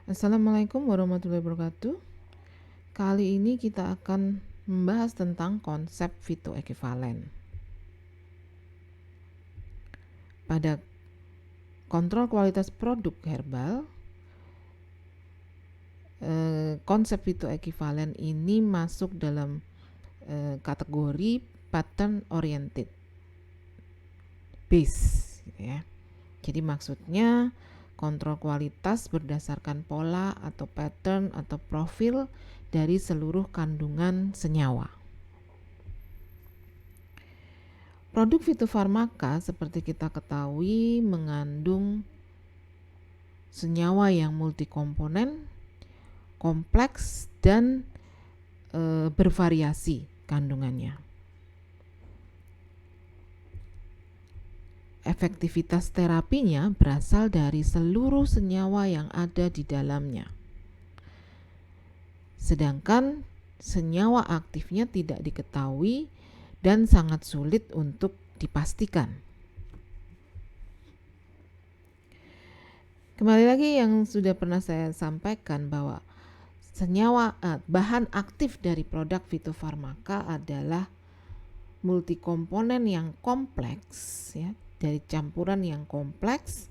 Assalamualaikum warahmatullahi wabarakatuh. Kali ini kita akan membahas tentang konsep fitoekivalen. Pada kontrol kualitas produk herbal, konsep fitoekivalen ini masuk dalam kategori pattern oriented base, ya. Jadi maksudnya kontrol kualitas berdasarkan pola atau pattern atau profil dari seluruh kandungan senyawa. Produk fitofarmaka seperti kita ketahui mengandung senyawa yang multikomponen, kompleks, dan bervariasi kandungannya. Efektivitas terapinya berasal dari seluruh senyawa yang ada di dalamnya. Sedangkan senyawa aktifnya tidak diketahui dan sangat sulit untuk dipastikan. Kembali lagi yang sudah pernah saya sampaikan bahwa bahan aktif dari produk fitofarmaka adalah multikomponen yang kompleks, ya, dari campuran yang kompleks,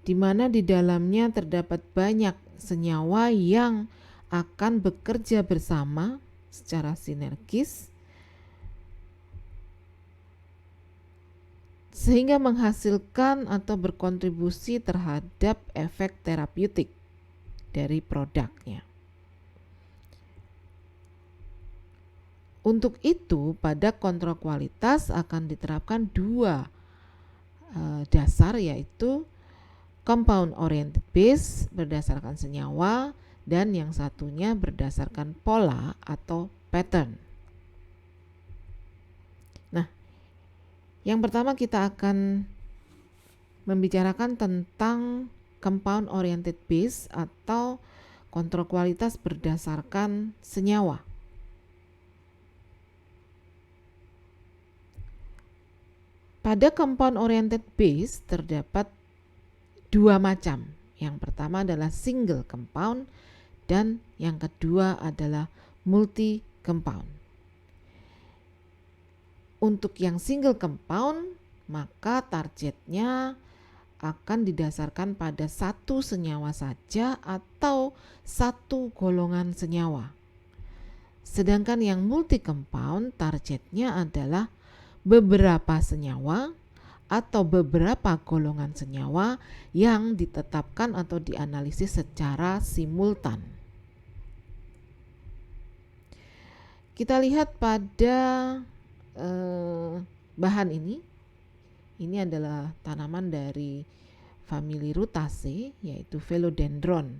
di mana di dalamnya terdapat banyak senyawa yang akan bekerja bersama secara sinergis sehingga menghasilkan atau berkontribusi terhadap efek terapeutik dari produknya. Untuk itu, pada kontrol kualitas akan diterapkan dua dasar, yaitu compound oriented base berdasarkan senyawa dan yang satunya berdasarkan pola atau pattern. Nah, yang pertama kita akan membicarakan tentang compound oriented base atau kontrol kualitas berdasarkan senyawa. Pada compound oriented base terdapat dua macam. Yang pertama adalah single compound dan yang kedua adalah multi compound. Untuk yang single compound, maka targetnya akan didasarkan pada satu senyawa saja atau satu golongan senyawa. Sedangkan yang multi compound targetnya adalah beberapa senyawa atau beberapa golongan senyawa yang ditetapkan atau dianalisis secara simultan. Kita lihat pada bahan ini. Ini adalah tanaman dari famili Rutaceae, yaitu Philodendron.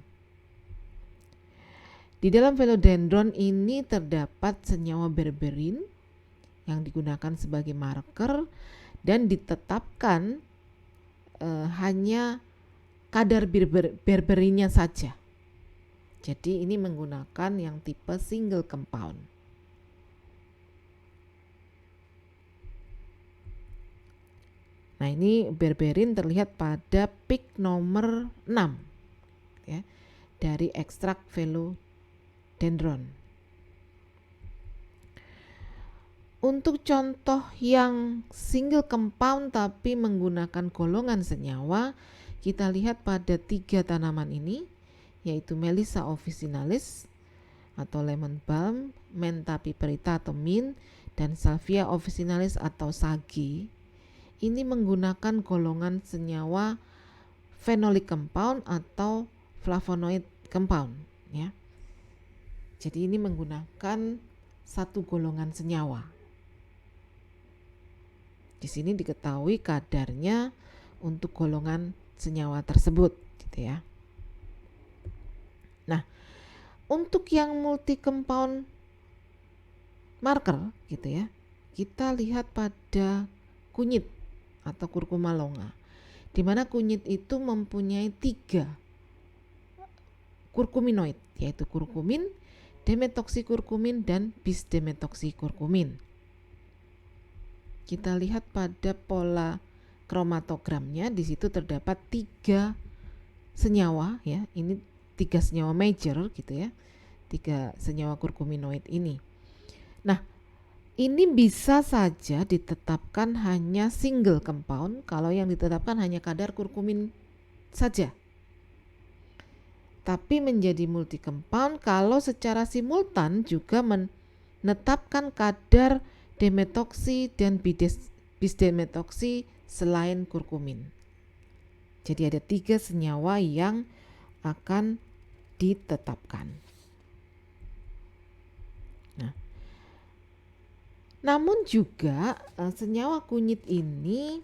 Di dalam Philodendron ini terdapat senyawa berberin yang digunakan sebagai marker dan ditetapkan hanya kadar berberinnya saja. Jadi ini menggunakan yang tipe single compound. Nah, ini berberin terlihat pada peak nomor 6, ya, dari ekstrak Philodendron. Untuk contoh yang single compound tapi menggunakan golongan senyawa, kita lihat pada 3 tanaman ini, yaitu Melissa officinalis atau lemon balm, Mentha piperita atau mint, dan Salvia officinalis atau sage. Ini menggunakan golongan senyawa phenolic compound atau flavonoid compound, ya. Jadi ini menggunakan satu golongan senyawa. Di sini diketahui kadarnya untuk golongan senyawa tersebut, gitu ya. Nah, untuk yang multi compound marker, gitu ya, kita lihat pada kunyit atau curcuma longa, di mana kunyit itu mempunyai 3 kurkuminoid, yaitu kurkumin, demetoksikurkumin, dan bis-demetoksikurkumin. Kita lihat pada pola kromatogramnya di situ terdapat 3 senyawa ya. Ini 3 senyawa major gitu ya. 3 senyawa kurkuminoid ini. Nah, ini bisa saja ditetapkan hanya single compound kalau yang ditetapkan hanya kadar kurkumin saja. Tapi menjadi multi compound kalau secara simultan juga menetapkan kadar demetoksi dan bisdemetoksi selain kurkumin. Jadi ada 3 senyawa yang akan ditetapkan. Nah, namun juga senyawa kunyit ini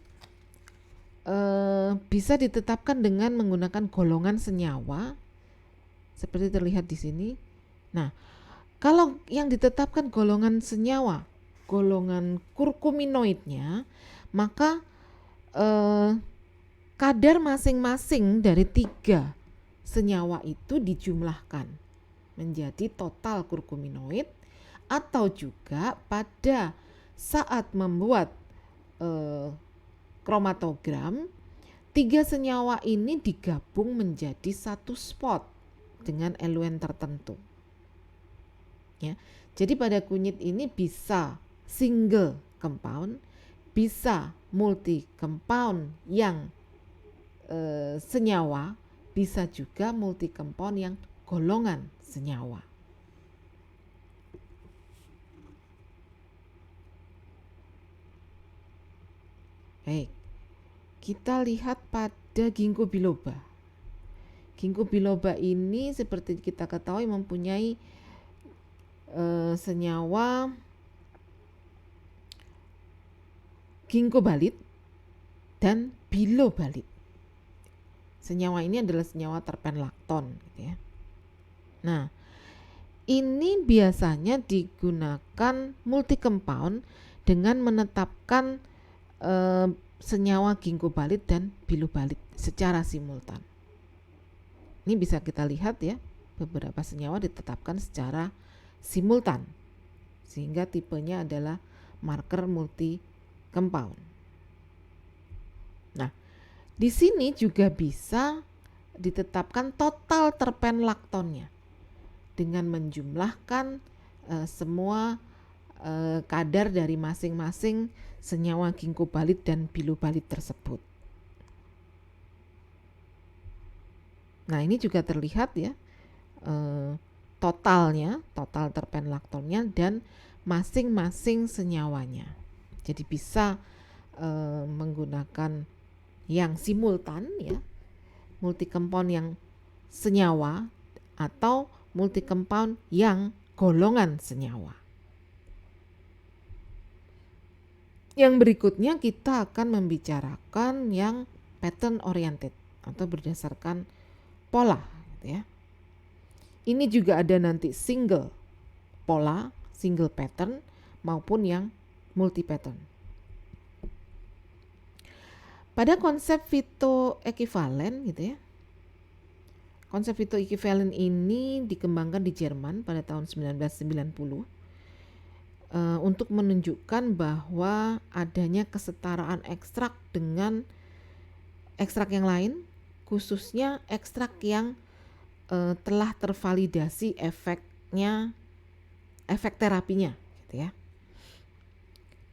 bisa ditetapkan dengan menggunakan golongan senyawa seperti terlihat di sini. Nah, kalau yang ditetapkan golongan senyawa, golongan kurkuminoidnya, maka kadar masing-masing dari 3 senyawa itu dijumlahkan menjadi total kurkuminoid, atau juga pada saat membuat kromatogram 3 senyawa ini digabung menjadi satu spot dengan eluen tertentu ya. Jadi pada kunyit ini bisa single compound, bisa multi compound yang senyawa, bisa juga multi compound yang golongan senyawa. Baik, kita lihat pada ginkgo biloba. Ginkgo biloba ini seperti kita ketahui mempunyai senyawa ginkgobalit dan bilobalit. Senyawa ini adalah senyawa terpenlakton gitu ya. Nah, ini biasanya digunakan multi compound dengan menetapkan senyawa ginkgobalit dan bilobalit secara simultan. Ini bisa kita lihat ya, beberapa senyawa ditetapkan secara simultan sehingga tipenya adalah marker multi compound. Nah, di sini juga bisa ditetapkan total terpenlaktonnya dengan menjumlahkan semua kadar dari masing-masing senyawa ginkgobalit dan bilobalit tersebut. Nah, ini juga terlihat ya totalnya, total terpenlaktonnya dan masing-masing senyawanya. Jadi bisa menggunakan yang simultan ya, multi compound yang senyawa atau multi compound yang golongan senyawa. Yang berikutnya kita akan membicarakan yang pattern oriented atau berdasarkan pola gitu ya. Ini juga ada nanti single pola, single pattern maupun yang multi pattern. Pada konsep fitoekivalen gitu ya. Konsep fitoekivalen ini dikembangkan di Jerman pada tahun 1990 untuk menunjukkan bahwa adanya kesetaraan ekstrak dengan ekstrak yang lain, khususnya ekstrak yang telah tervalidasi efek terapinya gitu ya.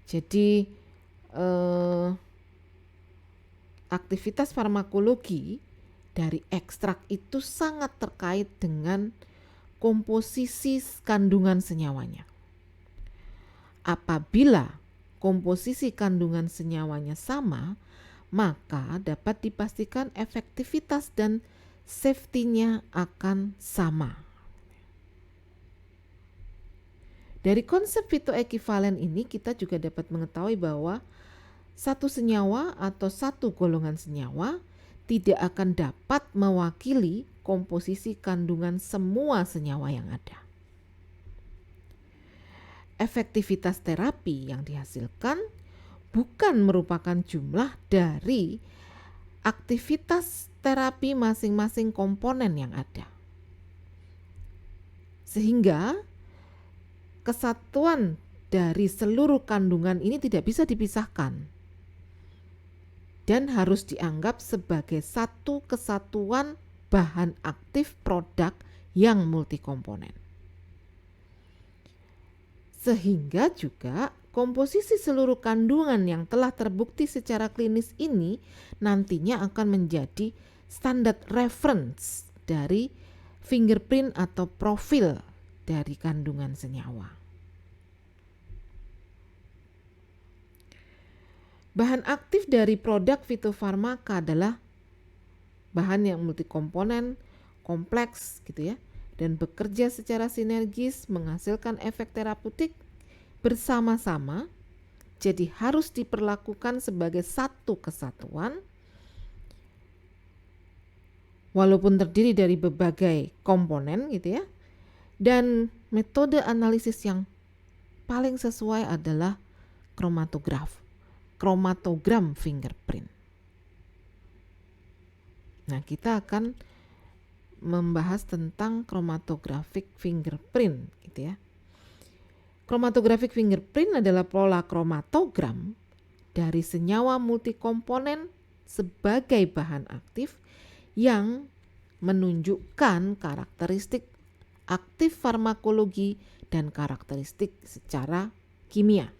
Jadi aktivitas farmakologi dari ekstrak itu sangat terkait dengan komposisi kandungan senyawanya. Apabila komposisi kandungan senyawanya sama, maka dapat dipastikan efektivitas dan safety-nya akan sama. Dari konsep fitoekivalen ini kita juga dapat mengetahui bahwa satu senyawa atau satu golongan senyawa tidak akan dapat mewakili komposisi kandungan semua senyawa yang ada. Efektivitas terapi yang dihasilkan bukan merupakan jumlah dari aktivitas terapi masing-masing komponen yang ada. Sehingga kesatuan dari seluruh kandungan ini tidak bisa dipisahkan. dan harus dianggap sebagai satu kesatuan bahan aktif produk yang multikomponen. Sehingga juga komposisi seluruh kandungan yang telah terbukti secara klinis ini nantinya akan menjadi standar reference dari fingerprint atau profil dari kandungan senyawa. Bahan aktif dari produk fitofarmaka adalah bahan yang multikomponen, kompleks gitu ya, dan bekerja secara sinergis menghasilkan efek terapeutik bersama-sama, jadi harus diperlakukan sebagai satu kesatuan walaupun terdiri dari berbagai komponen gitu ya. Dan metode analisis yang paling sesuai adalah kromatogram fingerprint. Nah, kita akan membahas tentang chromatographic fingerprint gitu ya. Chromatographic fingerprint adalah pola kromatogram dari senyawa multikomponen sebagai bahan aktif yang menunjukkan karakteristik aktif farmakologi dan karakteristik secara kimia.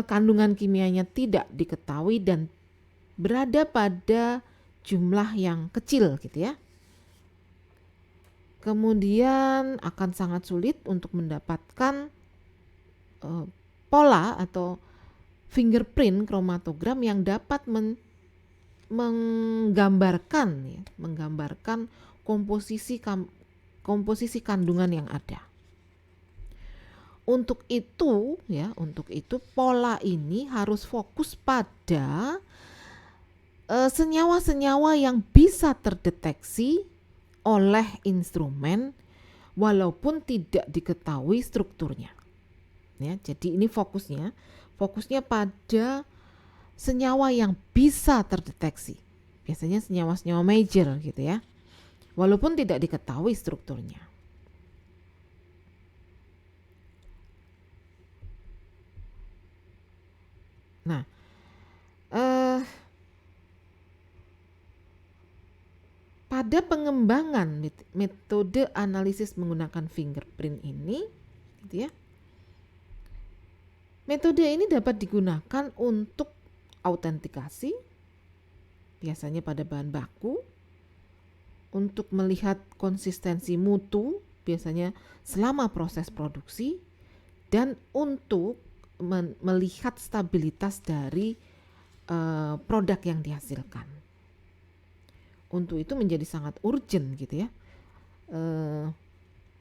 Kandungan kimianya tidak diketahui dan berada pada jumlah yang kecil gitu ya. Kemudian akan sangat sulit untuk mendapatkan pola atau fingerprint kromatogram yang dapat menggambarkan komposisi kandungan yang ada. Untuk itu pola ini harus fokus pada senyawa-senyawa yang bisa terdeteksi oleh instrumen walaupun tidak diketahui strukturnya. Ya, jadi ini fokusnya pada senyawa yang bisa terdeteksi. Biasanya senyawa-senyawa major gitu ya. Walaupun tidak diketahui strukturnya. Nah, pada pengembangan metode analisis menggunakan fingerprint ini, gitu ya, metode ini dapat digunakan untuk autentikasi, biasanya pada bahan baku, untuk melihat konsistensi mutu, biasanya selama proses produksi, dan untuk melihat stabilitas dari produk yang dihasilkan. Untuk itu menjadi sangat urgent gitu ya,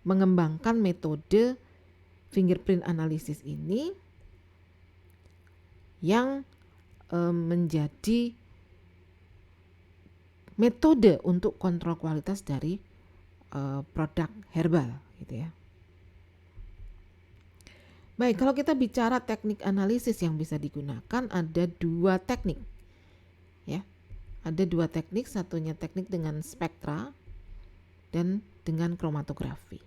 mengembangkan metode fingerprint analysis ini yang menjadi metode untuk kontrol kualitas dari produk herbal gitu ya. Baik, kalau kita bicara teknik analisis yang bisa digunakan, ada dua teknik ya. Ada dua teknik, satunya teknik dengan spektra dan dengan kromatografi.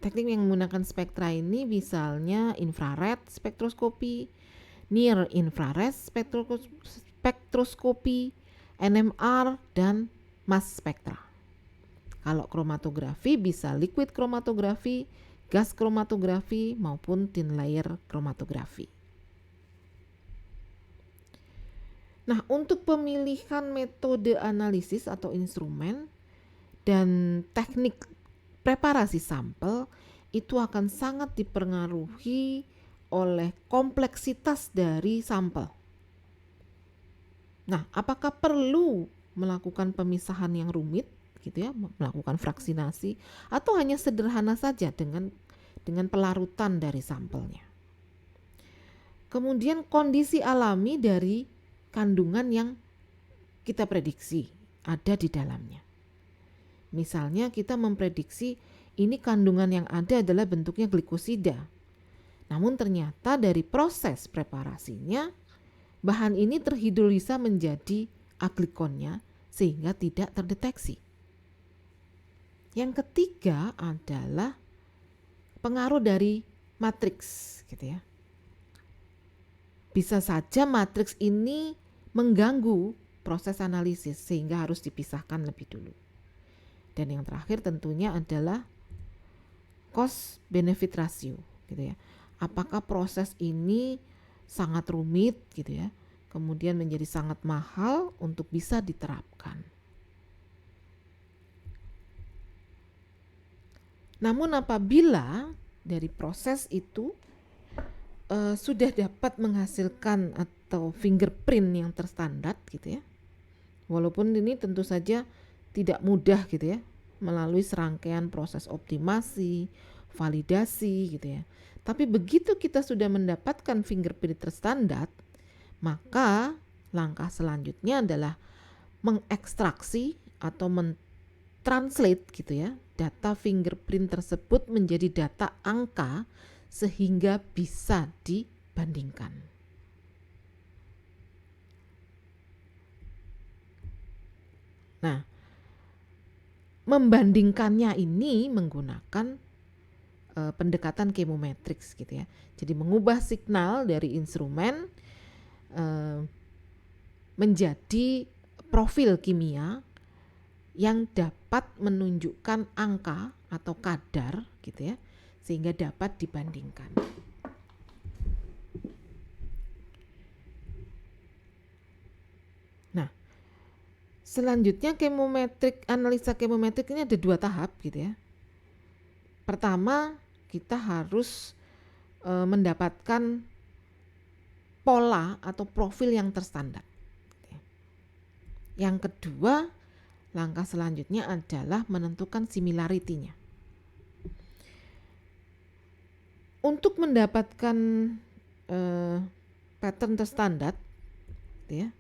Teknik yang menggunakan spektra ini misalnya infrared spektroskopi, near infrared spektroskopi, NMR, dan mass spektra. Kalau kromatografi bisa liquid kromatografi, gas kromatografi, maupun thin layer kromatografi. Nah, untuk pemilihan metode analisis atau instrumen dan teknik preparasi sampel itu akan sangat dipengaruhi oleh kompleksitas dari sampel. Nah, apakah perlu melakukan pemisahan yang rumit gitu ya, melakukan fraksinasi, atau hanya sederhana saja dengan pelarutan dari sampelnya. Kemudian kondisi alami dari kandungan yang kita prediksi ada di dalamnya. Misalnya kita memprediksi ini kandungan yang ada adalah bentuknya glikosida. Namun ternyata dari proses preparasinya bahan ini terhidrolisa menjadi aglikonnya sehingga tidak terdeteksi. Yang ketiga adalah pengaruh dari matriks gitu ya. bisa saja matriks ini mengganggu proses analisis sehingga harus dipisahkan lebih dulu. Dan yang terakhir tentunya adalah cost benefit ratio gitu ya. Apakah proses ini sangat rumit gitu ya, kemudian menjadi sangat mahal untuk bisa diterapkan. Namun apabila dari proses itu sudah dapat menghasilkan atau fingerprint yang terstandar gitu ya, walaupun ini tentu saja tidak mudah gitu ya, melalui serangkaian proses optimasi, validasi gitu ya. Tapi begitu kita sudah mendapatkan fingerprint terstandar, maka langkah selanjutnya adalah mengekstraksi atau mentranslate gitu ya, data fingerprint tersebut menjadi data angka sehingga bisa dibandingkan. Nah, membandingkannya ini menggunakan pendekatan chemometrics gitu ya. Jadi mengubah signal dari instrumen menjadi profil kimia yang dapat menunjukkan angka atau kadar gitu ya, sehingga dapat dibandingkan. Nah, selanjutnya analisa chemometrik ini ada 2 tahap gitu ya. Pertama, kita harus mendapatkan pola atau profil yang terstandar. Yang kedua, langkah selanjutnya adalah menentukan similarity-nya. Untuk mendapatkan pattern terstandar ya,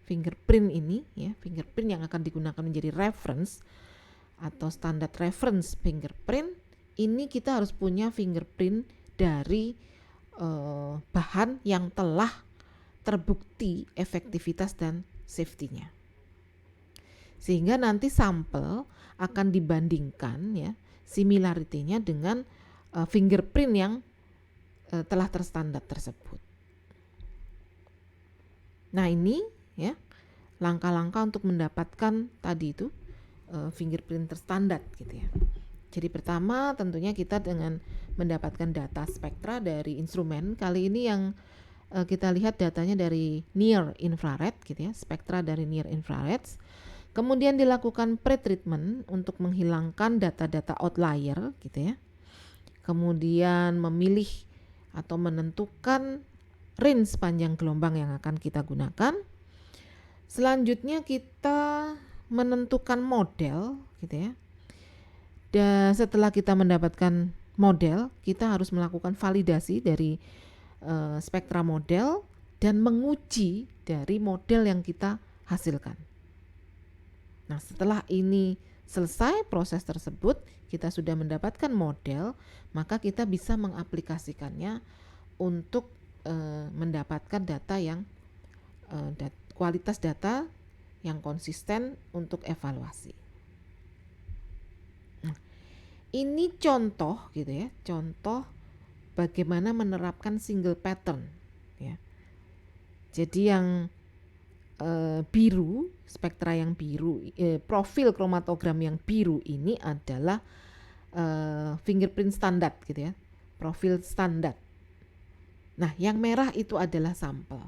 fingerprint ini ya, fingerprint yang akan digunakan menjadi reference atau standar reference fingerprint, ini kita harus punya fingerprint dari bahan yang telah terbukti efektivitas dan safety-nya. Sehingga nanti sampel akan dibandingkan ya, similarity-nya dengan fingerprint yang telah terstandar tersebut. Nah, ini ya langkah-langkah untuk mendapatkan tadi itu fingerprint terstandar gitu ya. Jadi pertama tentunya kita dengan mendapatkan data spektra dari instrumen. Kali ini yang kita lihat datanya dari near infrared gitu ya, spektra dari near infrared. Kemudian dilakukan pretreatment untuk menghilangkan data-data outlier gitu ya. Kemudian memilih atau menentukan range panjang gelombang yang akan kita gunakan. Selanjutnya kita menentukan model gitu ya. Dan setelah kita mendapatkan model, kita harus melakukan validasi dari spektra model dan menguji dari model yang kita hasilkan. Nah, setelah ini selesai proses tersebut, kita sudah mendapatkan model, maka kita bisa mengaplikasikannya untuk mendapatkan data yang kualitas data yang konsisten untuk evaluasi. Nah, ini contoh gitu ya, contoh bagaimana menerapkan single pattern ya. Jadi yang biru, spektra yang biru, profil kromatogram yang biru ini adalah fingerprint standar gitu ya, profil standar. Nah, yang merah itu adalah sampel.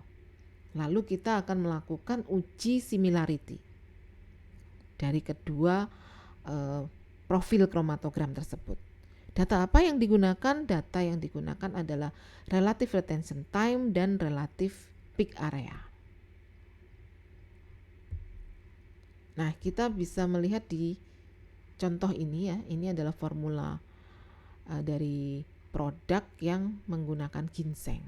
Lalu kita akan melakukan uji similarity dari kedua profil kromatogram tersebut. Data apa yang digunakan? Data yang digunakan adalah relative retention time dan relative peak area. Nah, kita bisa melihat di contoh ini ya, ini adalah formula dari produk yang menggunakan ginseng.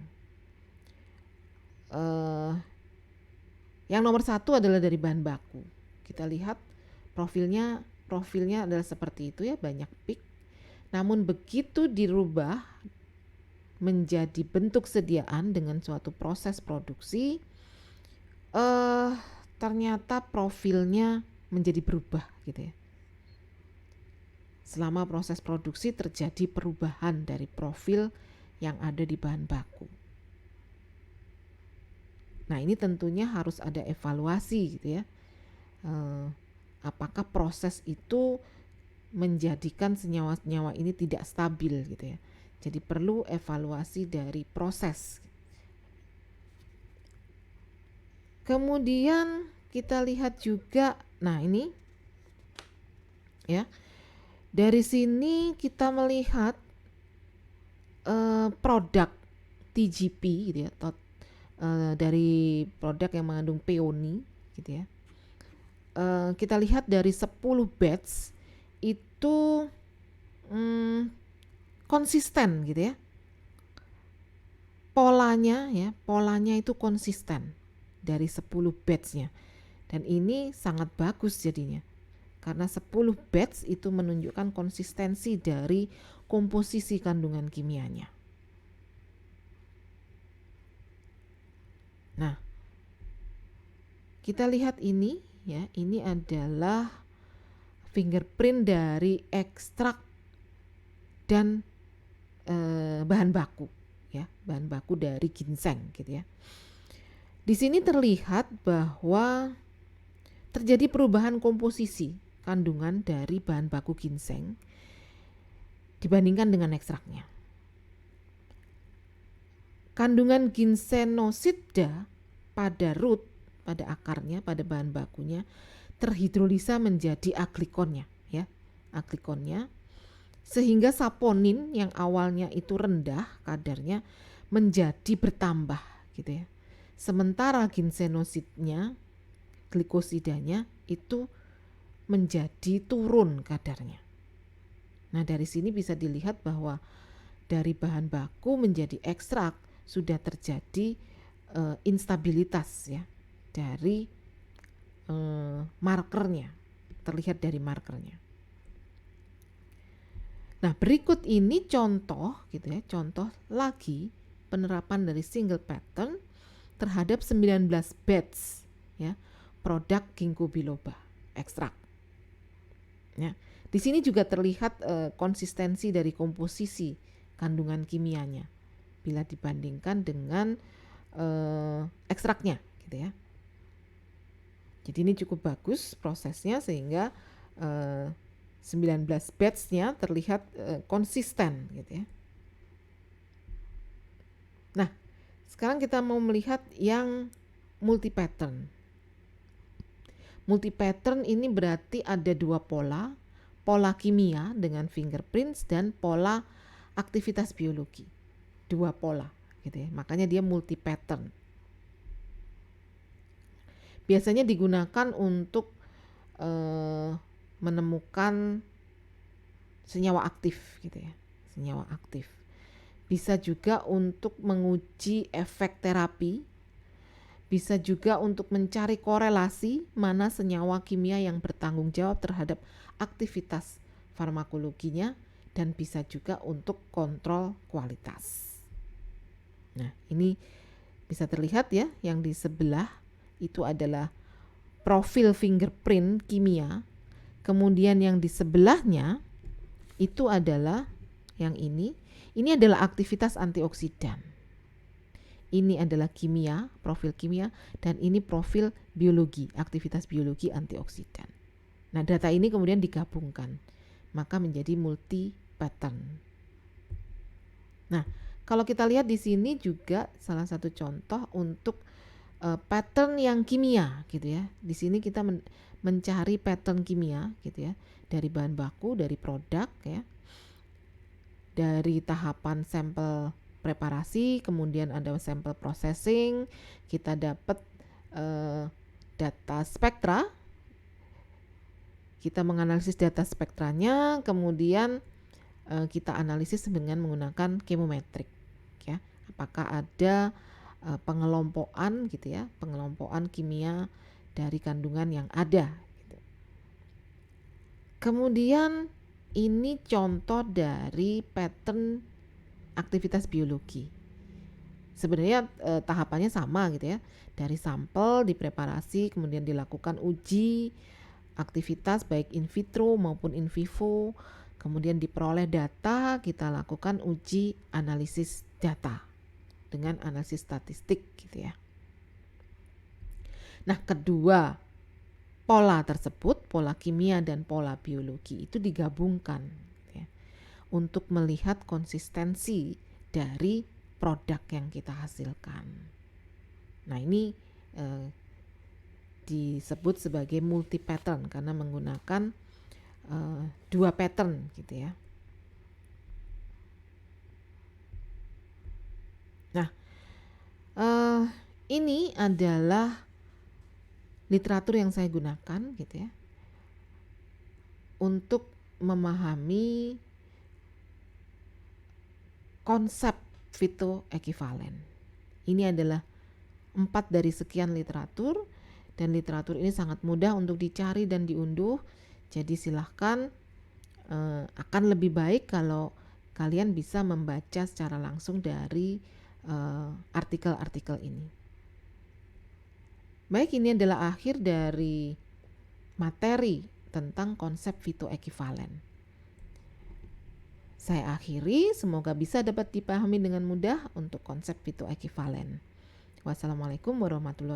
Yang nomor 1 adalah dari bahan baku. Kita lihat profilnya adalah seperti itu ya, banyak peak. Namun begitu dirubah menjadi bentuk sediaan dengan suatu proses produksi, ternyata profilnya menjadi berubah gitu ya. Selama proses produksi terjadi perubahan dari profil yang ada di bahan baku. Nah, ini tentunya harus ada evaluasi gitu ya. Apakah proses itu menjadikan senyawa-senyawa ini tidak stabil gitu ya. Jadi perlu evaluasi dari proses. Kemudian kita lihat juga, nah ini ya, dari sini kita melihat produk TGP gitu ya, dari produk yang mengandung peoni gitu ya. Kita lihat dari 10 batch itu konsisten gitu ya. Polanya itu konsisten dari 10 batch-nya. Dan ini sangat bagus jadinya. Karena 10 batch itu menunjukkan konsistensi dari komposisi kandungan kimianya. Nah, kita lihat ini ya, ini adalah fingerprint dari ekstrak dan bahan baku ya, bahan baku dari ginseng gitu ya. Di sini terlihat bahwa terjadi perubahan komposisi kandungan dari bahan baku ginseng dibandingkan dengan ekstraknya. Kandungan ginsenosida pada root, pada akarnya, pada bahan bakunya terhidrolisa menjadi aglikonnya ya, aglikonnya, sehingga saponin yang awalnya itu rendah kadarnya menjadi bertambah gitu ya. Sementara ginsenosidnya, glikosidanya itu menjadi turun kadarnya. Nah, dari sini bisa dilihat bahwa dari bahan baku menjadi ekstrak sudah terjadi instabilitas ya dari markernya, terlihat dari markernya. Nah, berikut ini contoh gitu ya, contoh lagi penerapan dari single pattern terhadap 19 batch ya, produk ginkgo biloba ekstrak. Ya, di sini juga terlihat konsistensi dari komposisi kandungan kimianya bila dibandingkan dengan ekstraknya gitu ya. Jadi ini cukup bagus prosesnya sehingga 19 batch-nya terlihat konsisten gitu ya. Nah, sekarang kita mau melihat yang multi pattern. Multi pattern ini berarti ada dua pola, pola kimia dengan fingerprints dan pola aktivitas biologi. Dua pola gitu ya. Makanya dia multi pattern. Biasanya digunakan untuk menemukan senyawa aktif gitu ya, senyawa aktif. Bisa juga untuk menguji efek terapi, bisa juga untuk mencari korelasi mana senyawa kimia yang bertanggung jawab terhadap aktivitas farmakologinya, dan bisa juga untuk kontrol kualitas. Nah, ini bisa terlihat ya, yang di sebelah itu adalah profil fingerprint kimia. Kemudian yang di sebelahnya itu adalah yang ini adalah aktivitas antioksidan. Ini adalah kimia, profil kimia, dan ini profil biologi, aktivitas biologi antioksidan. Nah, data ini kemudian digabungkan, maka menjadi multi pattern. Nah, kalau kita lihat di sini juga salah satu contoh untuk pattern yang kimia gitu ya. Di sini kita mencari pattern kimia gitu ya, dari bahan baku, dari produk ya, dari tahapan sampel preparasi, kemudian ada sampel processing, kita dapat data spektra, kita menganalisis data spektranya, kemudian kita analisis dengan menggunakan chemometrik ya, apakah ada pengelompokan gitu ya, pengelompokan kimia dari kandungan yang ada gitu. Kemudian ini contoh dari pattern aktivitas biologi. Sebenarnya tahapannya sama gitu ya, dari sampel dipreparasi, kemudian dilakukan uji aktivitas baik in vitro maupun in vivo, kemudian diperoleh data, kita lakukan uji analisis data dengan analisis statistik gitu ya. Nah, kedua pola tersebut, pola kimia dan pola biologi itu digabungkan ya, untuk melihat konsistensi dari produk yang kita hasilkan. Nah, ini disebut sebagai multi pattern karena menggunakan dua pattern gitu ya. Nah, ini adalah literatur yang saya gunakan gitu ya untuk memahami konsep fitoekivalen. Ini adalah 4 dari sekian literatur, dan literatur ini sangat mudah untuk dicari dan diunduh. Jadi silahkan, akan lebih baik kalau kalian bisa membaca secara langsung dari artikel-artikel ini. Baik, ini adalah akhir dari materi tentang konsep fitoekivalen. Saya akhiri, semoga bisa dapat dipahami dengan mudah untuk konsep fitoekivalen. Wassalamualaikum warahmatullahi wabarakatuh.